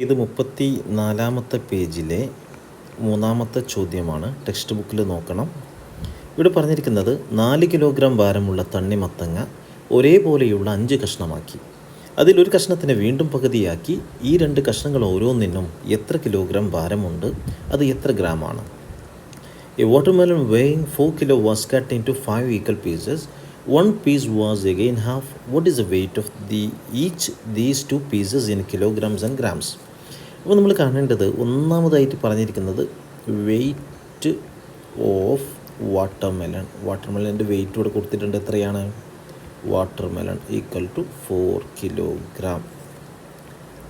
ഇത് 34-ാമത്തെ പേജിലെ 3-ാമത്തെ ചോദ്യമാണ്. ടെക്സ്റ്റ് ബുക്കിൽ നോക്കണം. ഇവിടെ പറഞ്ഞിരിക്കുന്നത് 4 കിലോഗ്രാം ഭാരമുള്ള തണ്ണിമത്തങ്ങ ഒരേപോലെയുള്ള 5 കഷ്ണമാക്കി. അതിലൊരു കഷ്ണത്തിനെ വീണ്ടും പകുതിയാക്കി. ഈ 2 കഷ്ണങ്ങൾ ഓരോന്നിനും എത്ര കിലോഗ്രാം ഭാരമുണ്ട്? അത് എത്ര ഗ്രാമാണ്? A watermelon weighing 4 kilo was cut into 5 equal pieces. One piece was again half. What is the weight of these two pieces in kilograms and grams? അപ്പോൾ നമ്മൾ കാണേണ്ടത് ഒന്നാമതായിട്ട് പറഞ്ഞിരിക്കുന്നത് വെയ്റ്റ് ഓഫ് വാട്ടർമെലൻ്റെ വെയ്റ്റ് ഇവിടെ കൊടുത്തിട്ടുണ്ട്. എത്രയാണ്? Watermelon equal to 4 kilogram.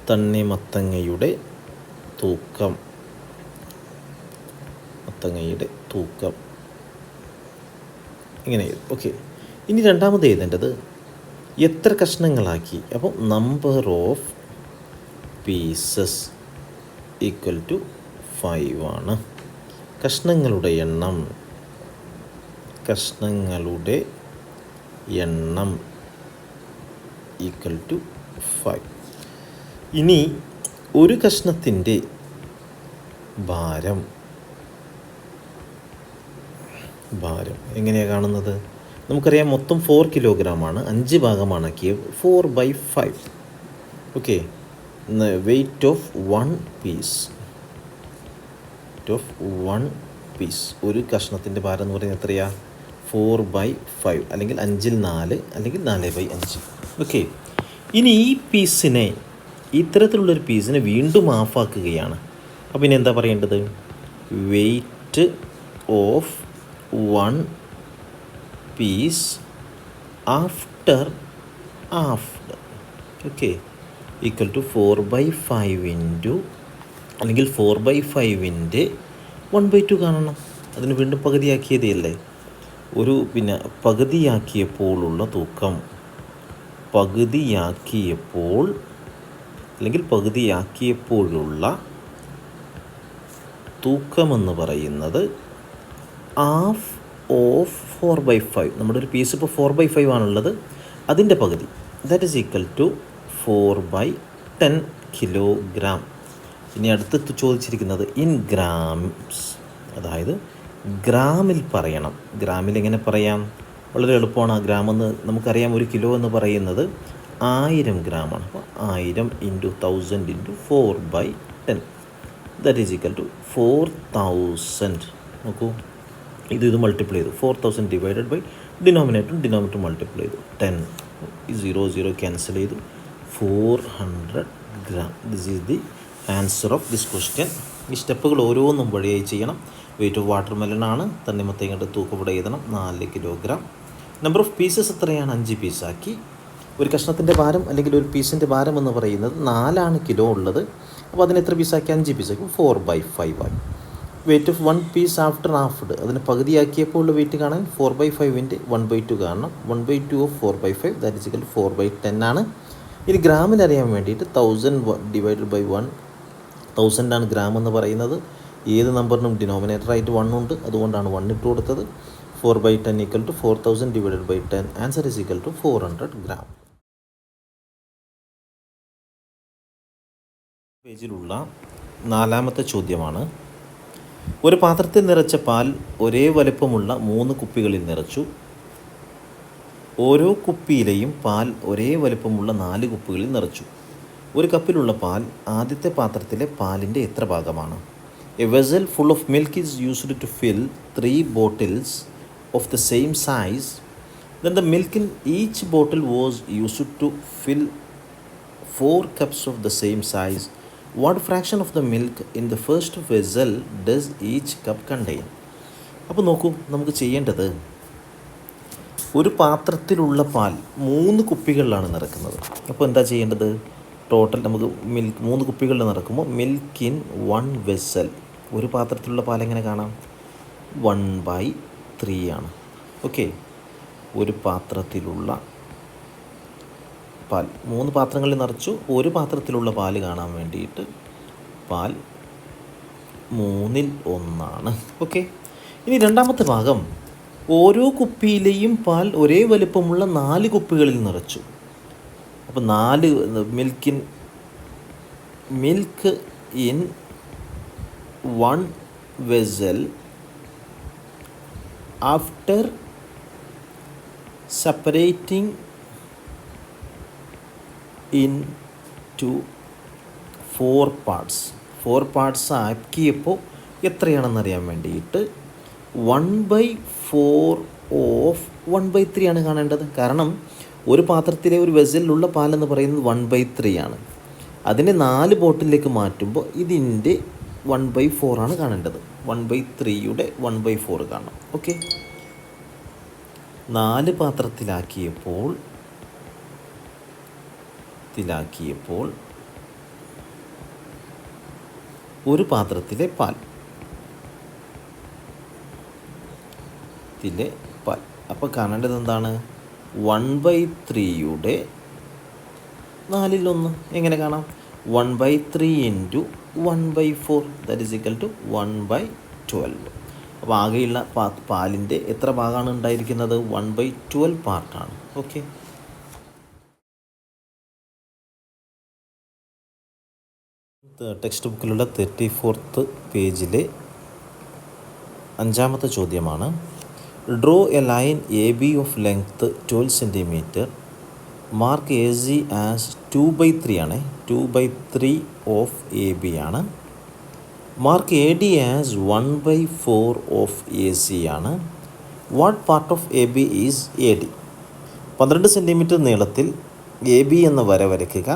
തണ്ണിമത്തങ്ങയുടെ തൂക്കം ഇങ്ങനെ. ഓക്കെ, ഇനി രണ്ടാമത് എഴുതേണ്ടത് എത്ര കഷ്ണങ്ങളാക്കി. അപ്പോൾ number of pieces equal to 5 ആണ്. കഷ്ണങ്ങളുടെ എണ്ണം ഈക്വൽ ടു 5. ഇനി ഒരു കഷ്ണത്തിൻ്റെ ഭാരം എങ്ങനെയാണ് കാണുന്നത്? നമുക്കറിയാം മൊത്തം 4 കിലോഗ്രാമാണ്. 5 ഭാഗമാണാക്കിയത് 4/5. Okay, weight of one piece ഒരു കഷ്ണത്തിൻ്റെ ഭാരം എന്ന് പറയുന്നത് എത്രയാ? 4/5 അല്ലെങ്കിൽ 5-ൽ 4 അല്ലെങ്കിൽ 4/5. ഓക്കെ, ഇനി ഈ പീസിനെ, ഇത്തരത്തിലുള്ളൊരു പീസിനെ വീണ്ടും ഹാഫാക്കുകയാണ്. അപ്പോൾ ഇനി എന്താ പറയേണ്ടത്? Weight of one piece after halved. Okay, equal to 4/5 into അല്ലെങ്കിൽ 4/5 1/2 കാണണം. അതിന് വീണ്ടും പകുതിയാക്കിയതല്ലേ. പകുതിയാക്കിയപ്പോഴുള്ള തൂക്കം, പകുതിയാക്കിയപ്പോഴുള്ള തൂക്കമെന്ന് പറയുന്നത് ഹാഫ് ഓഫ് 4/5. നമ്മുടെ ഒരു പീസ് ഇപ്പോൾ 4/5 ആണുള്ളത്, അതിൻ്റെ പകുതി, that is equal to 4/10 kilogram. ഇനി അടുത്ത് ചോദിച്ചിരിക്കുന്നത് ഇൻ ഗ്രാംസ്, അതായത് ഗ്രാമിൽ പറയണം. ഗ്രാമിൽ എങ്ങനെ പറയാം? വളരെ എളുപ്പമാണ്. ആ ഗ്രാമെന്ന് നമുക്കറിയാം. 1 കിലോ എന്ന് പറയുന്നത് 1000 ഗ്രാമാണ്. അപ്പോൾ 1000 into 1000 into 4/10 that is equal to 4000. നോക്കൂ, ഇത് മൾട്ടിപ്ലൈ ചെയ്തു. 4000 ഡിവൈഡഡ് ബൈ ഡിനോമിനേറ്റർ മൾട്ടിപ്ലൈ ചെയ്തു. 10 0 ക്യാൻസൽ ചെയ്തു. 400 gram. This is the answer of this question. ഈ സ്റ്റെപ്പുകൾ ഓരോന്നും വഴിയായി ചെയ്യണം. വെയിറ്റ് ഓഫ് വാട്ടർമെലൺ ആണ്. തണ്ണിമത്തങ്ങയുടെ തൂക്കം ഇവിടെ എഴുതണം, 4 കിലോഗ്രാം. നമ്പർ ഓഫ് പീസസ് എത്രയാണ്? 5 പീസാക്കി. ഒരു കഷ്ണത്തിൻ്റെ ഭാരം അല്ലെങ്കിൽ ഒരു പീസിൻ്റെ ഭാരം എന്ന് പറയുന്നത് 4 കിലോ ഉള്ളത്. അപ്പോൾ അതിന് എത്ര പീസാക്കി? 5 പീസാക്കി. 4/5 ആയി. Weight of one piece after halved, അതിന് പകുതിയാക്കിയപ്പോൾ ഉള്ള വെയിറ്റ് കാണാൻ 4/5 1/2 കാണണം. 1/2 ഓഫ് 4/5 ദാറ്റ് ഈസ് ഈക്വൽ 4/10 ആണ്. ഇനി ഗ്രാമിൽ അറിയാൻ വേണ്ടിയിട്ട് 1000 ഡിവൈഡഡ് ബൈ 1000 ആണ് ഗ്രാം എന്ന് പറയുന്നത്. ഏത് നമ്പറിനും ഡിനോമിനേറ്ററായിട്ട് 1 ഉണ്ട്, അതുകൊണ്ടാണ് 1 ഇട്ട് കൊടുത്തത്. 4/10 equal to 4000 divided by 10. Answer is equal to 400 gram. പേജിലുള്ള 4-ാമത്തെ ചോദ്യമാണ്. ഒരു പാത്രത്തിൽ നിറച്ച പാൽ ഒരേ വലുപ്പമുള്ള 3 കുപ്പികളിൽ നിറച്ചു. ഓരോ കുപ്പിയിലെയും പാൽ ഒരേ വലുപ്പമുള്ള 4 കുപ്പികളിൽ നിറച്ചു. ഒരു കപ്പിലുള്ള പാൽ ആദ്യത്തെ പാത്രത്തിലെ പാലിൻ്റെ എത്ര ഭാഗമാണ്? A vessel full of milk is used to fill 3 bottles of the same size. Then the milk in each bottle was used to fill 4 cups of the same size. What fraction of the milk in the first vessel does each cup contain? അപ്പോൾ നോക്കൂ, നമുക്ക് ചെയ്യേണ്ടത്, ഒരു പാത്രത്തിലുള്ള പാൽ 3 കുപ്പികളിലാണ് നിറക്കുന്നത്. അപ്പോൾ എന്താ ചെയ്യേണ്ടത്? Total നമുക്ക് 3 കുപ്പികളിൽ നിറക്കുമ്പോൾ മിൽക്ക് ഇൻ 1 വെസൽ, ഒരു പാത്രത്തിലുള്ള പാൽ എങ്ങനെ കാണാം? 1/3 ആണ്. ഓക്കെ, ഒരു പാത്രത്തിലുള്ള പാൽ 3 പാത്രങ്ങളിൽ നിറച്ചു. ഒരു പാത്രത്തിലുള്ള പാൽ കാണാൻ വേണ്ടിയിട്ട് പാൽ 3/1. ഓക്കെ, ഇനി രണ്ടാമത്തെ ഭാഗം, ഓരോ കുപ്പിയിലെയും പാൽ ഒരേ വലുപ്പമുള്ള 4 കുപ്പികളിൽ നിറച്ചു. അപ്പോൾ 4 milk in milk in one vessel after separating into 4 parts. 4 parts ആക്കിയപ്പോൾ എത്രയാണെന്നറിയാൻ വേണ്ടിയിട്ട് 1/4 ഓഫ് 1/3 ആണ് കാണേണ്ടത്. കാരണം ഒരു പാത്രത്തിലെ ഒരു വെസലിലുള്ള പാലെന്ന് പറയുന്നത് 1/3 ആണ്. അതിനെ 4 ബോട്ടിലേക്ക് മാറ്റുമ്പോൾ ഇതിൻ്റെ 1/4 ആണ് കാണേണ്ടത്. 1/3യുടെ 1/4 കാണാം. ഓക്കെ, 4 പാത്രത്തിലാക്കിയപ്പോൾ ഒരു പാത്രത്തിലെ പാൽ അപ്പോൾ കാണേണ്ടത് എന്താണ്? 1/3യുടെ 4/1. എങ്ങനെ കാണാം? 1/3 into 1/4 that is equal to 1/12. അപ്പോൾ ആകെയുള്ള പാലിൻ്റെ എത്ര ഭാഗമാണ് ഉണ്ടായിരിക്കുന്നത്? 1/12 പാർട്ടാണ്. ഓക്കെ, ടെക്സ്റ്റ് ബുക്കിലുള്ള 34th പേജിലെ 5ാമത്തെ ചോദ്യമാണ്. Draw a line A B of length 12 cm. Mark A C as 2/3 ആണ്. 2/3 ഓഫ് എ ബി ആണ്. Mark A D as 1/4 of A C ആണ്. What part of A B is A D? 12 cm നീളത്തിൽ A B എന്ന വര വരയ്ക്കുക.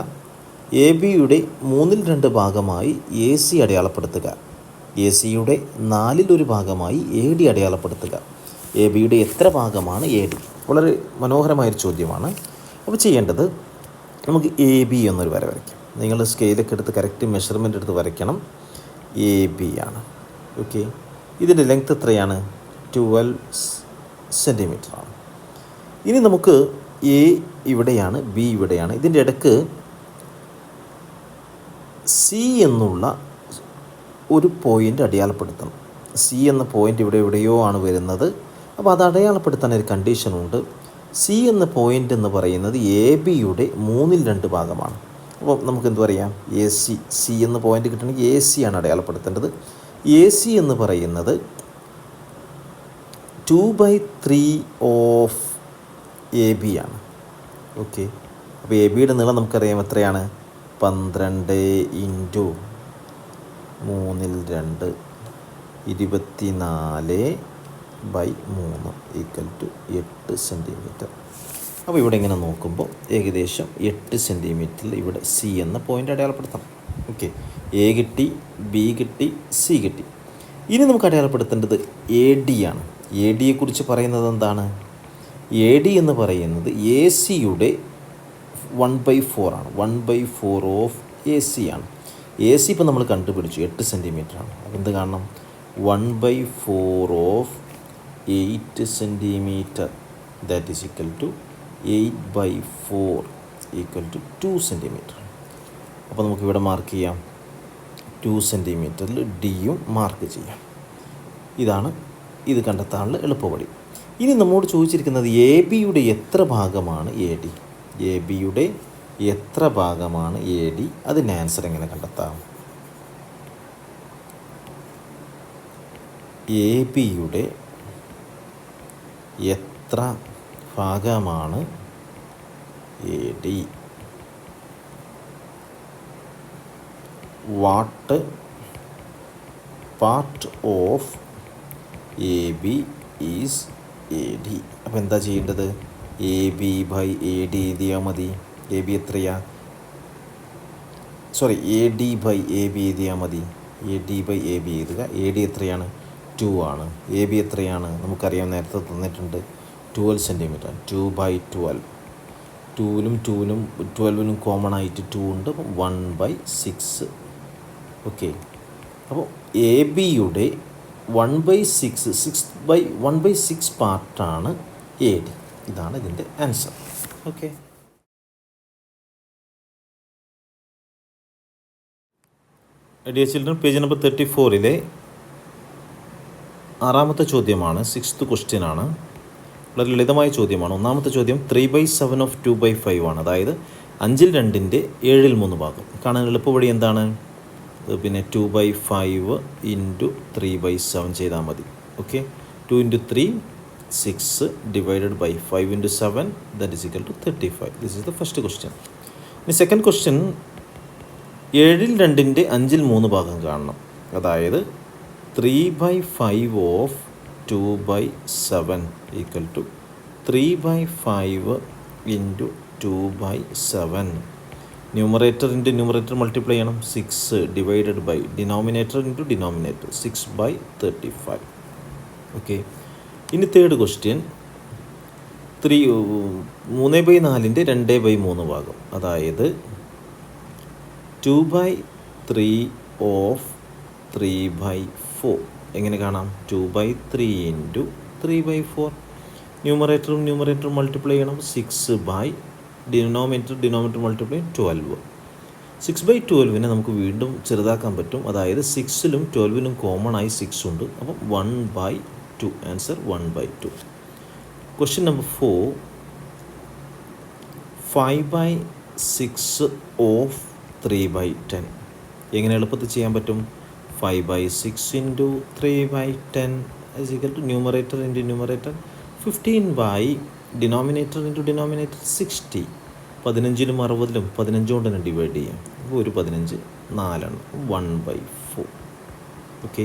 A ബിയുടെ 2/3 ഭാഗമായി A C അടയാളപ്പെടുത്തുക. എ സിയുടെ 4/1 ഭാഗമായി എ ഡി അടയാളപ്പെടുത്തുക. എ ബിയുടെ എത്ര ഭാഗമാണ് എ ഡി? വളരെ മനോഹരമായൊരു ചോദ്യമാണ്. അപ്പോൾ ചെയ്യേണ്ടത്, നമുക്ക് എ ബി എന്നൊരു വര വരയ്ക്കാം. നിങ്ങൾ സ്കെയിലൊക്കെ എടുത്ത് കറക്റ്റ് മെഷർമെൻ്റ് എടുത്ത് വരയ്ക്കണം. എ ബി ആണ്. ഓക്കെ, ഇതിൻ്റെ ലെങ്ത് എത്രയാണ്? 12 cm ആണ്. ഇനി നമുക്ക് എ ഇവിടെയാണ്, ബി ഇവിടെയാണ്. ഇതിൻ്റെ ഇടയ്ക്ക് സി എന്നുള്ള ഒരു പോയിൻ്റ് അടയാളപ്പെടുത്തണം. സി എന്ന പോയിൻ്റ് ഇവിടെ എവിടെയോ ആണ് വരുന്നത്. അപ്പോൾ അത് അടയാളപ്പെടുത്താൻ ഒരു കണ്ടീഷനുണ്ട്. സി എന്ന പോയിൻ്റ് എന്ന് പറയുന്നത് എ ബിയുടെ 3/2 ഭാഗമാണ്. അപ്പോൾ നമുക്ക് എന്ത് പറയാം? A C. സി എന്ന പോയിൻ്റ് കിട്ടണമെങ്കിൽ എ സി ആണ് അടയാളപ്പെടുത്തേണ്ടത്. എ സി എന്ന് പറയുന്നത് 2/3 ഓഫ് എ ബി ആണ്. ഓക്കെ, അപ്പോൾ എ ബിയുടെ നീളം നമുക്കറിയാം എത്രയാണ്? 12 ഇൻറ്റു 3/2 24/3 ഈക്വൽ ടു 8 cm. അപ്പോൾ ഇവിടെ ഇങ്ങനെ നോക്കുമ്പോൾ ഏകദേശം 8 cm ഇവിടെ സി എന്ന പോയിൻ്റ് അടയാളപ്പെടുത്തണം. ഓക്കെ, എ കിട്ടി, ബി കിട്ടി, സി കിട്ടി. ഇനി നമുക്ക് അടയാളപ്പെടുത്തേണ്ടത് എ ഡി ആണ്. എ ഡിയെക്കുറിച്ച് പറയുന്നത് എന്താണ്? എ ഡി എന്ന് പറയുന്നത് എ സിയുടെ 1/4 ആണ്. 1/4 ഓഫ് എ സി ആണ്. എ സി ഇപ്പോൾ നമ്മൾ കണ്ടുപിടിച്ചു 8 cm ആണ്. അപ്പോൾ എന്ത് കാണണം? 1/4 of 8 cm that is equal to 8/4 equal to 2 cm. അപ്പോൾ നമുക്കിവിടെ മാർക്ക് ചെയ്യാം. 2 cm ഡിയും മാർക്ക് ചെയ്യാം. ഇതാണ് ഇത് കണ്ടെത്താനുള്ള എളുപ്പവഴി. ഇനി നമ്മോട് ചോദിച്ചിരിക്കുന്നത് എ ബിയുടെ എത്ര ഭാഗമാണ് എ ഡി? എ ബിയുടെ എത്ര ഭാഗമാണ് എ ഡി? അതിൻ്റെ ആൻസർ എങ്ങനെ കണ്ടെത്താം? എ ബിയുടെ എത്ര ഭാഗമാണ് A D? What part of A B is A D? അപ്പോൾ എന്താ ചെയ്യേണ്ടത്? A B by A D എഴുതിയാൽ മതി. എ ബി എത്രയാ? A D by A B എഴുതിയാൽ മതി. A D by A B എഴുതുക. എ ഡി എത്രയാണ്? 2 ആണ്. എ ബി എത്രയാണ്? നമുക്കറിയാം, നേരത്തെ തന്നിട്ടുണ്ട് 12 cm. 2/12. 2നും 12നും കോമൺ ആയിട്ട് 2 ഉണ്ട്. അപ്പം 1/6. ഓക്കെ, അപ്പോൾ എ ബിയുടെ 1/6 പാർട്ടാണ് എ ഡി. ഇതാണ് ഇതിൻ്റെ answer. Okay, dear children, page number 34 6ാമത്തെ ചോദ്യമാണ്. 6th ക്വസ്റ്റ്യൻ ആണ്. വളരെ ലളിതമായ ചോദ്യമാണ്. 1ാമത്തെ ചോദ്യം 3/7 ഓഫ് 2/5 ആണ്. അതായത് 5ൽ 2ൻ്റെ 7ൽ 3 ഭാഗം കാണാൻ എളുപ്പവഴി എന്താണ്? പിന്നെ 2/5 ഇൻറ്റു 3/7 ചെയ്താൽ മതി. Okay, 2 into 3 6 divided by 5 into 7 that is equal to 35. This is the first question. ഇനി സെക്കൻഡ് ക്വസ്റ്റ്യൻ, 7ൽ 2ൻ്റെ 5ൽ 3 ഭാഗം കാണണം. അതായത് 3/5 of 2/7 equal to 3/5 into 2/7. Numerator into numerator multiply ചെയ്യണം. 6 divided by denominator into denominator 6/35. Okay, ഇനി തേർഡ് ക്വസ്റ്റ്യൻ, 3/4ൻ്റെ 2/3 ഭാഗം. അതായത് 2/3 ഓഫ് 3/4 എങ്ങനെ കാണാം? 2/3 ഇൻറ്റു 3/4. ന്യൂമറേറ്ററും ന്യൂമറേറ്ററും മൾട്ടിപ്ലൈ ചെയ്യണം. 6 ബൈ ഡിനോമിനേറ്റർ മൾട്ടിപ്ലൈ 12. 6/12 നമുക്ക് വീണ്ടും ചെറുതാക്കാൻ പറ്റും. അതായത് 6ലും 12ലും കോമൺ ആയി 6 ഉണ്ട്. അപ്പം 1/2. ആൻസർ 1/2. ക്വസ്റ്റ്യൻ നമ്പർ 4, 5/6 ഓഫ് 3/10 എങ്ങനെ എളുപ്പത്തിൽ ചെയ്യാൻ പറ്റും? 5/6 into 3/10 is equal to numerator into numerator 15 by denominator into denominator 60. 15ലും 60ലും 15 കൊണ്ട് തന്നെ ഡിവൈഡ് ചെയ്യാം. അപ്പോൾ ഒരു 15 4 1/4. ഓക്കെ.